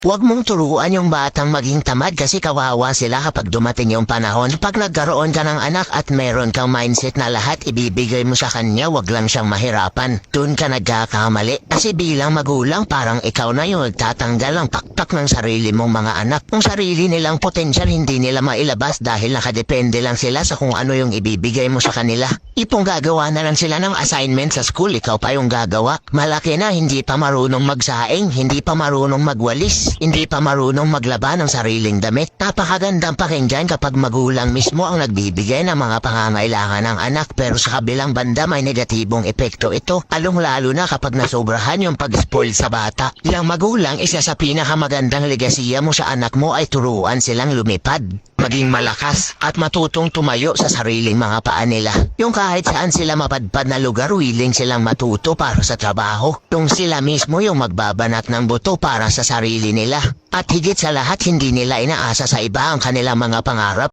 Huwag mong turuan yung batang maging tamad kasi kawawa sila kapag dumating yung panahon. Pag nagkaroon ka ng anak at meron kang mindset na lahat ibibigay mo sa kanya, wag lang siyang mahirapan. Doon ka nagkakamali. Kasi bilang magulang, parang ikaw na yung tatanggal ang pakpak ng sarili mong mga anak. Kung sarili nilang potensyal hindi nila mailabas dahil nakadepende lang sila sa kung ano yung ibibigay mo sa kanila. Ipong gagawa na lang sila ng assignment sa school, ikaw pa yung gagawa. Malaki na, hindi pa marunong magsaing, hindi pa marunong magwalis. Hindi pa marunong maglaba ng sariling damit. Napakagandang pakinggan kapag magulang mismo ang nagbibigay ng mga pangangailangan ng anak pero sa kabilang banda may negatibong epekto ito. Along-lalo na kapag nasobrahan yung pag-spoil sa bata. Bilang magulang, isa sa pinakamagandang legasiya mo sa anak mo ay turuan silang lumipad, maging malakas at matutong tumayo sa sariling mga paa nila. Yung kahit saan sila mapadpad na lugar, willing silang matuto para sa trabaho. Yung sila mismo yung magbabanat ng buto para sa sarili nila. At higit sa lahat, hindi nila inaasa sa iba ang kanilang mga pangarap.